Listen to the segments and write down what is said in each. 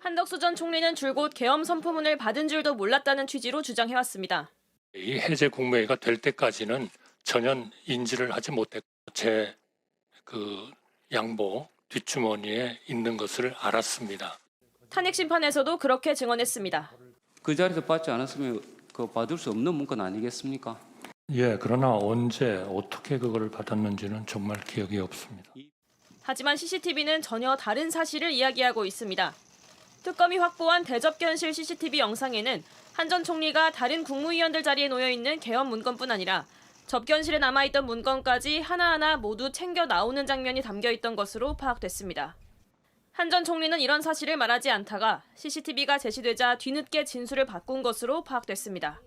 한덕수 전 총리는 줄곧 계엄 선포문을 받은 줄도 몰랐다는 취지로 주장해왔습니다. 이 해제 국무회의가 될 때까지는 전혀 인지를 하지 못했고 제 양복 뒷주머니에 있는 것을 알았습니다. 탄핵 심판에서도 그렇게 증언했습니다. 그 자리에서 받지 않았으면 받을 수 없는 문건 아니겠습니까? 예, 그러나 언제 어떻게 그걸 받았는지는 정말 기억이 없습니다. 하지만 CCTV는 전혀 다른 사실을 이야기하고 있습니다. 특검이 확보한 대접견실 CCTV 영상에는 한 전 총리가 다른 국무위원들 자리에 놓여있는 계엄 문건뿐 아니라 접견실에 남아있던 문건까지 하나하나 모두 챙겨 나오는 장면이 담겨있던 것으로 파악됐습니다. 한 전 총리는 이런 사실을 말하지 않다가 CCTV가 제시되자 뒤늦게 진술을 바꾼 것으로 파악됐습니다.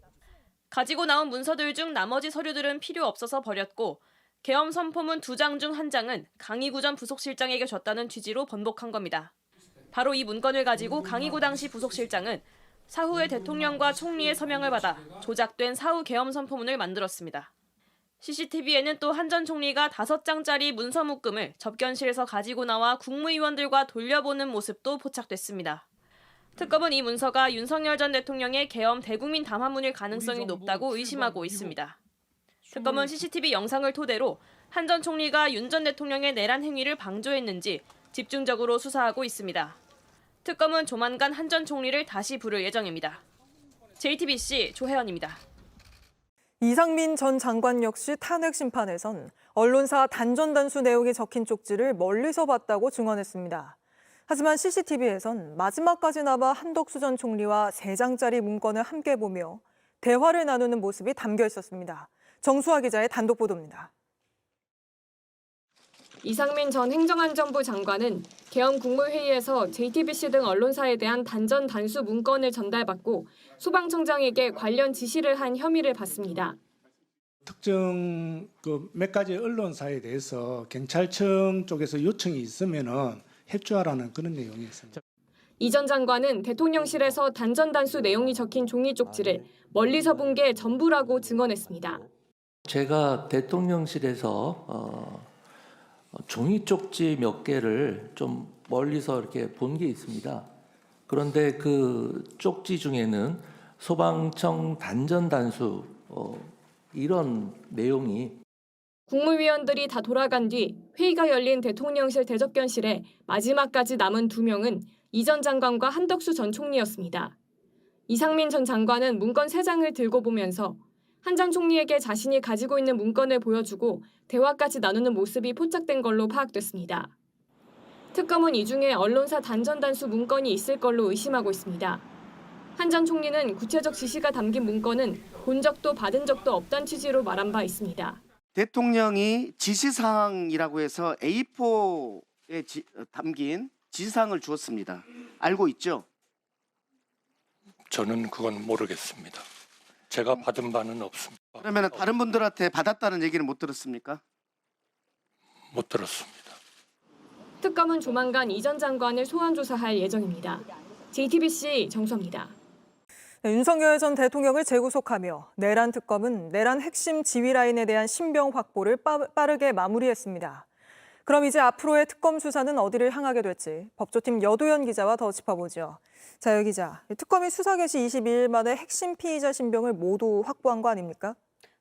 가지고 나온 문서들 중 나머지 서류들은 필요 없어서 버렸고 계엄 선포문 2장 중 1장은 강희구 전 부속실장에게 줬다는 취지로 번복한 겁니다. 바로 이 문건을 가지고 강희구 당시 부속실장은 사후에 대통령과 총리의 서명을 받아 조작된 사후 계엄 선포문을 만들었습니다. CCTV에는 또 한 전 총리가 5장짜리 문서 묶음을 접견실에서 가지고 나와 국무위원들과 돌려보는 모습도 포착됐습니다. 특검은 이 문서가 윤석열 전 대통령의 계엄 대국민 담화문일 가능성이 높다고 의심하고 있습니다. 특검은 CCTV 영상을 토대로 한 전 총리가 윤 전 대통령의 내란 행위를 방조했는지 집중적으로 수사하고 있습니다. 특검은 조만간 한 전 총리를 다시 부를 예정입니다. JTBC 조혜연입니다. 이상민 전 장관 역시 탄핵 심판에선 언론사 단전단수 내용이 적힌 쪽지를 멀리서 봤다고 증언했습니다. 하지만 CCTV에선 마지막까지 남아 한덕수 전 총리와 3장짜리 문건을 함께 보며 대화를 나누는 모습이 담겨 있었습니다. 정수아 기자의 단독 보도입니다. 이상민 전 행정안전부 장관은 계엄 국무회의에서 JTBC 등 언론사에 대한 단전 단수 문건을 전달받고 소방청장에게 관련 지시를 한 혐의를 받습니다. 특정 몇 가지 언론사에 대해서 경찰청 쪽에서 요청이 있으면은 협조하라는 그런 내용이었습니다. 이 전 장관은 대통령실에서 단전 단수 내용이 적힌 종이 쪽지를 멀리서 본 게 전부라고 증언했습니다. 제가 대통령실에서 종이 쪽지 몇 개를 좀 멀리서 이렇게 본 게 있습니다. 그런데 그 쪽지 중에는 소방청 단전 단수 이런 내용이 국무위원들이 다 돌아간 뒤 회의가 열린 대통령실 대접견실에 마지막까지 남은 2명은 이 전 장관과 한덕수 전 총리였습니다. 이상민 전 장관은 문건 3장을 들고 보면서 한 전 총리에게 자신이 가지고 있는 문건을 보여주고 대화까지 나누는 모습이 포착된 걸로 파악됐습니다. 특검은 이 중에 언론사 단전 단수 문건이 있을 걸로 의심하고 있습니다. 한 전 총리는 구체적 지시가 담긴 문건은 본 적도 받은 적도 없다는 취지로 말한 바 있습니다. 대통령이 지시사항이라고 해서 A4에 담긴 지시사항을 주었습니다. 알고 있죠? 저는 그건 모르겠습니다. 제가 받은 바는 없습니다. 그러면 다른 분들한테 받았다는 얘기는 못 들었습니까? 못 들었습니다. 특검은 조만간 이 전 장관을 소환 조사할 예정입니다. JTBC 정수입니다. 윤석열 전 대통령을 재구속하며 내란 특검은 내란 핵심 지휘 라인에 대한 신병 확보를 빠르게 마무리했습니다. 그럼 이제 앞으로의 특검 수사는 어디를 향하게 될지 법조팀 여도현 기자와 더 짚어보죠. 자, 여 기자, 특검이 수사 개시 22일 만에 핵심 피의자 신병을 모두 확보한 거 아닙니까?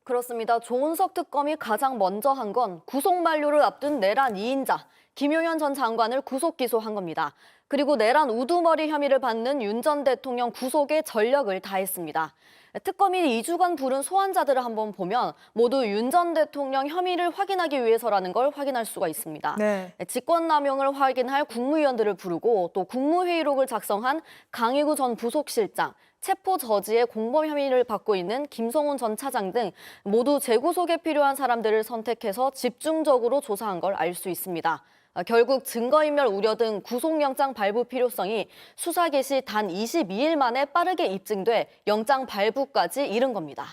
그렇습니다. 조은석 특검이 가장 먼저 한 건 구속 만료를 앞둔 내란 2인자 김용현 전 장관을 구속 기소한 겁니다. 그리고 내란 우두머리 혐의를 받는 윤 전 대통령 구속에 전력을 다했습니다. 특검이 2주간 부른 소환자들을 한번 보면 모두 윤 전 대통령 혐의를 확인하기 위해서라는 걸 확인할 수가 있습니다. 네. 직권남용을 확인할 국무위원들을 부르고 또 국무회의록을 작성한 강희구 전 부속실장, 체포 저지의 공범 혐의를 받고 있는 김성훈 전 차장 등 모두 재구속에 필요한 사람들을 선택해서 집중적으로 조사한 걸 알 수 있습니다. 결국 증거인멸 우려 등 구속영장 발부 필요성이 수사 개시 단 22일 만에 빠르게 입증돼 영장 발부까지 이른 겁니다.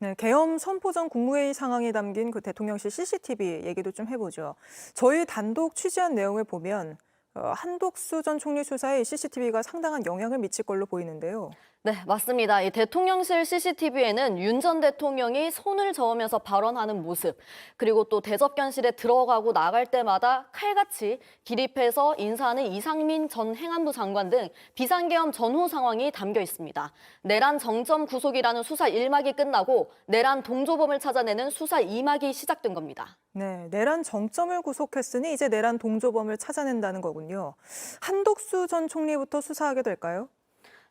네, 계엄 선포 전 국무회의 상황이 담긴 그 대통령실 CCTV 얘기도 좀 해보죠. 저희 단독 취재한 내용을 보면 한독수 전 총리 수사에 CCTV가 상당한 영향을 미칠 걸로 보이는데요. 네, 맞습니다. 이 대통령실 CCTV에는 윤 전 대통령이 손을 저으면서 발언하는 모습, 그리고 또 대접견실에 들어가고 나갈 때마다 칼같이 기립해서 인사하는 이상민 전 행안부 장관 등 비상계엄 전후 상황이 담겨 있습니다. 내란 정점 구속이라는 수사 1막이 끝나고 내란 동조범을 찾아내는 수사 2막이 시작된 겁니다. 네, 내란 정점을 구속했으니 이제 내란 동조범을 찾아낸다는 거군요. 한독수 전 총리부터 수사하게 될까요?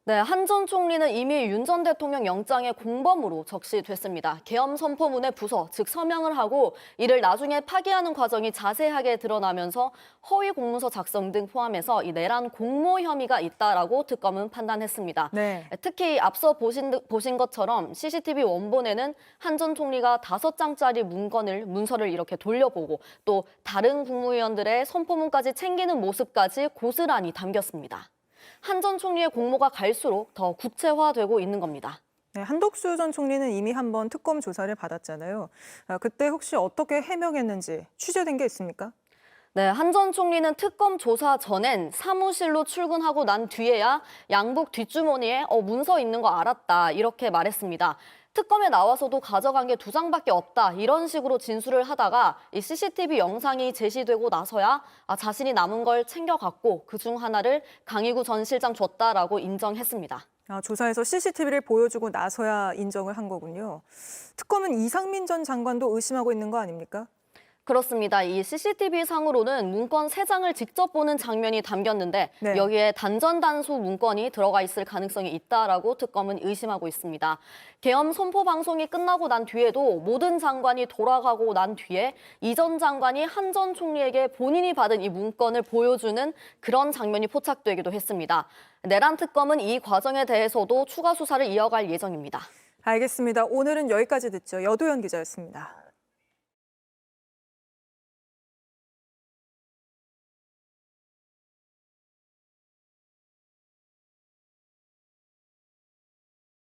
네, 한 전 총리는 이미 윤 전 대통령 영장의 공범으로 적시됐습니다. 계엄 선포문에 부서, 즉 서명을 하고 이를 나중에 파기하는 과정이 자세하게 드러나면서 허위 공문서 작성 등 포함해서 이 내란 공모 혐의가 있다라고 특검은 판단했습니다. 네. 특히 앞서 보신 것처럼 CCTV 원본에는 한 전 총리가 5장짜리 문서를 이렇게 돌려보고 또 다른 국무위원들의 선포문까지 챙기는 모습까지 고스란히 담겼습니다. 한 전 총리의 공모가 갈수록 더 구체화되고 있는 겁니다. 네, 한독수 전 총리는 이미 한번 특검 조사를 받았잖아요. 그때 혹시 어떻게 해명했는지 취재된 게 있습니까? 네, 한 전 총리는 특검 조사 전엔 사무실로 출근하고 난 뒤에야 양복 뒷주머니에 문서 있는 거 알았다 이렇게 말했습니다. 특검에 나와서도 가져간 게 2장밖에 없다 이런 식으로 진술을 하다가 이 CCTV 영상이 제시되고 나서야 자신이 남은 걸 챙겨갔고 그중 하나를 강희구 전 실장 줬다라고 인정했습니다. 조사에서 CCTV를 보여주고 나서야 인정을 한 거군요. 특검은 이상민 전 장관도 의심하고 있는 거 아닙니까? 그렇습니다. 이 CCTV 상으로는 문건 3장을 직접 보는 장면이 담겼는데 네. 여기에 단전단수 문건이 들어가 있을 가능성이 있다라고 특검은 의심하고 있습니다. 계엄 선포 방송이 끝나고 난 뒤에도 모든 장관이 돌아가고 난 뒤에 이 전 장관이 한 전 총리에게 본인이 받은 이 문건을 보여주는 그런 장면이 포착되기도 했습니다. 내란 특검은 이 과정에 대해서도 추가 수사를 이어갈 예정입니다. 알겠습니다. 오늘은 여기까지 듣죠. 여도현 기자였습니다.